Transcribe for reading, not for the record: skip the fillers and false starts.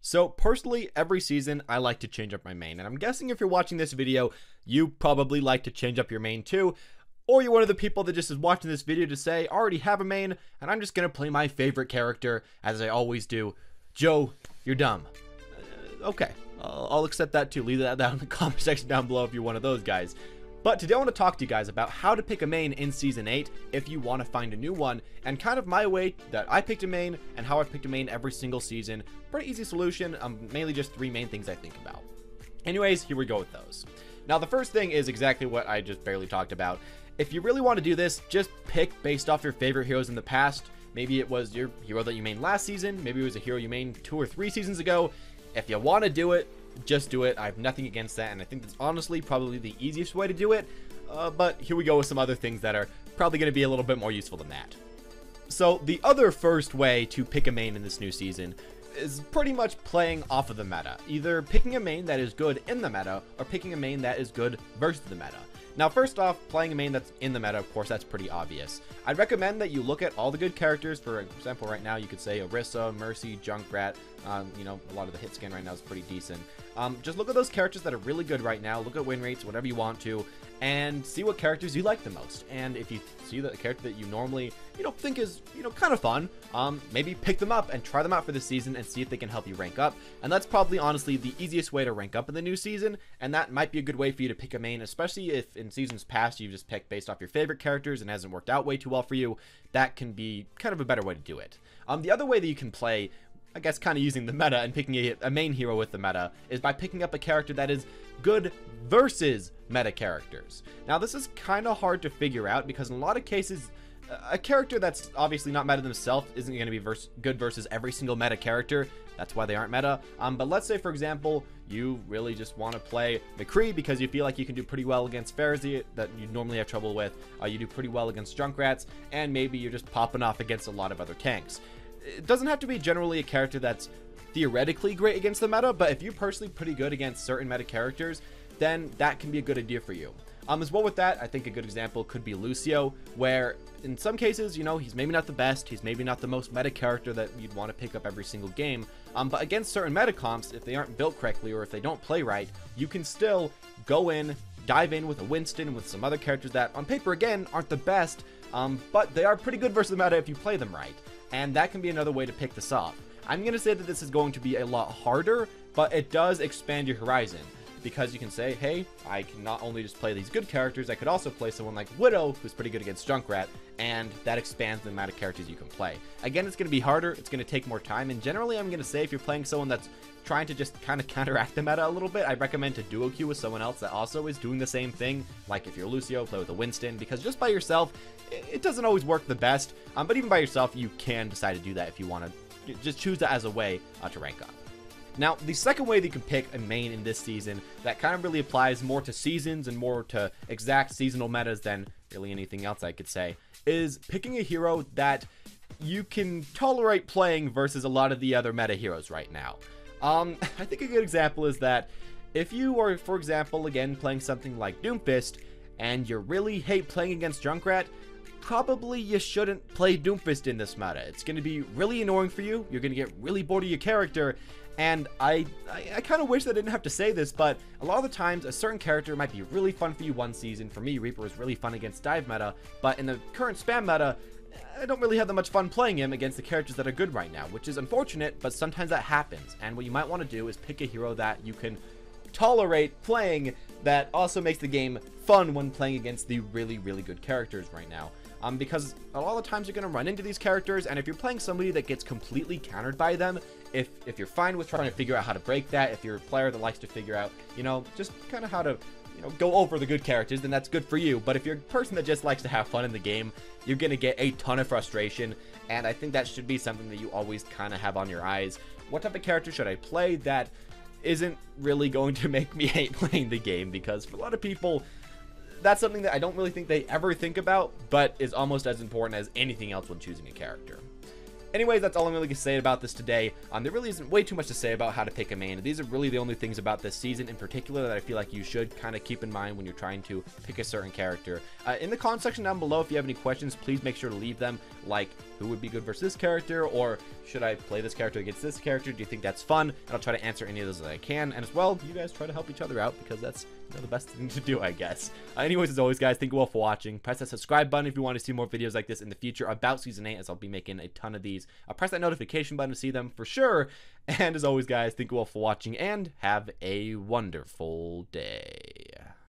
So personally, every season I like to change up my main, and I'm guessing if you're watching this video, you probably like to change up your main too, or you're one of the people that just is watching this video to say, I already have a main, and I'm just gonna play my favorite character, as I always do. Joe, you're dumb. Okay, I'll accept that too. Leave that down in the comment section down below if you're one of those guys. But today I want to talk to you guys about how to pick a main in Season 8 if you want to find a new one, and kind of my way that I picked a main and how I've picked a main every single season. Pretty easy solution, mainly just 3 main things I think about. Anyways, here we go with those. Now the first thing is exactly what I just barely talked about. If you really want to do this, just pick based off your favorite heroes in the past. Maybe it was your hero that you mained last season, maybe it was a hero you mained 2 or 3 seasons ago. If you want to do it, just do it. I have nothing against that, and I think that's honestly probably the easiest way to do it. But here we go with some other things that are probably going to be a little bit more useful than that. So the other first way to pick a main in this new season is pretty much playing off of the meta. Either picking a main that is good in the meta, or picking a main that is good versus the meta. Now first off, playing a main that's in the meta, of course, that's pretty obvious. I'd recommend that you look at all the good characters. For example, right now you could say Orisa, Mercy, Junkrat. You know, a lot of the hit scan right now is pretty decent. Just look at those characters that are really good right now. Look at win rates, whatever you want to, and see what characters you like the most. And if you see that a character that you normally, think is, kind of fun, maybe pick them up and try them out for this season and see if they can help you rank up. And that's probably honestly the easiest way to rank up in the new season. And that might be a good way for you to pick a main, especially if in seasons past you've just picked based off your favorite characters and hasn't worked out way too well for you. That can be kind of a better way to do it. The other way that you can play, I guess kind of using the meta and picking a main hero with the meta, is by picking up a character that is good versus meta characters. Now this is kind of hard to figure out because in a lot of cases a character that's obviously not meta themselves isn't going to be good versus every single meta character. That's why they aren't meta. But let's say, for example, you really just want to play McCree because you feel like you can do pretty well against Pharisee that you normally have trouble with. You do pretty well against Junkrats, and maybe you're just popping off against a lot of other tanks. It doesn't have to be generally a character that's theoretically great against the meta, but if you're personally pretty good against certain meta characters, then that can be a good idea for you. As well with that, I think a good example could be Lucio, where in some cases, he's maybe not the best, he's maybe not the most meta character that you'd want to pick up every single game, but against certain meta comps, if they aren't built correctly or if they don't play right, you can still go in, dive in with a Winston, with some other characters that on paper again aren't the best, but they are pretty good versus the meta if you play them right, and that can be another way to pick this off. I'm going to say that this is going to be a lot harder, but it does expand your horizon. Because you can say, hey, I can not only just play these good characters, I could also play someone like Widow, who's pretty good against Junkrat, and that expands the amount of characters you can play. Again, it's going to be harder, it's going to take more time, and generally I'm going to say if you're playing someone that's trying to just kind of counteract the meta a little bit, I recommend to duo queue with someone else that also is doing the same thing. Like if you're Lucio, play with a Winston, because just by yourself, it doesn't always work the best, but even by yourself, you can decide to do that if you want to. Just choose that as a way to rank up. Now, the second way that you can pick a main in this season that kind of really applies more to seasons and more to exact seasonal metas than really anything else I could say, is picking a hero that you can tolerate playing versus a lot of the other meta heroes right now. I think a good example is that if you are, for example, again, playing something like Doomfist and you really hate playing against Junkrat, probably you shouldn't play Doomfist in this meta. It's going to be really annoying for you, you're going to get really bored of your character, and I kind of wish that I didn't have to say this, but a lot of the times a certain character might be really fun for you one season. For me, Reaper was really fun against dive meta, but in the current spam meta, I don't really have that much fun playing him against the characters that are good right now, which is unfortunate, but sometimes that happens. And what you might want to do is pick a hero that you can tolerate playing that also makes the game fun when playing against the really, really good characters right now. Because a lot of the times you're going to run into these characters, and if you're playing somebody that gets completely countered by them, if you're fine with trying to figure out how to break that, if you're a player that likes to figure out, just kind of how to, go over the good characters, then that's good for you. But if you're a person that just likes to have fun in the game, you're going to get a ton of frustration, and I think that should be something that you always kind of have on your eyes. What type of character should I play that isn't really going to make me hate playing the game? Because for a lot of people, that's something that I don't really think they ever think about, but is almost as important as anything else when choosing a character. Anyways, that's all I'm really going to say about this today. There really isn't way too much to say about how to pick a main. These are really the only things about this season in particular that I feel like you should kind of keep in mind when you're trying to pick a certain character. In the comment section down below, if you have any questions, please make sure to leave them, like who would be good versus this character, or should I play this character against this character? Do you think that's fun? And I'll try to answer any of those that I can. And as well, you guys try to help each other out, because that's the best thing to do, I guess. Anyways, as always, guys, thank you all for watching. Press that subscribe button if you want to see more videos like this in the future about Season 8, as I'll be making a ton of these. Press that notification button to see them for sure. And as always, guys, thank you all for watching, and have a wonderful day.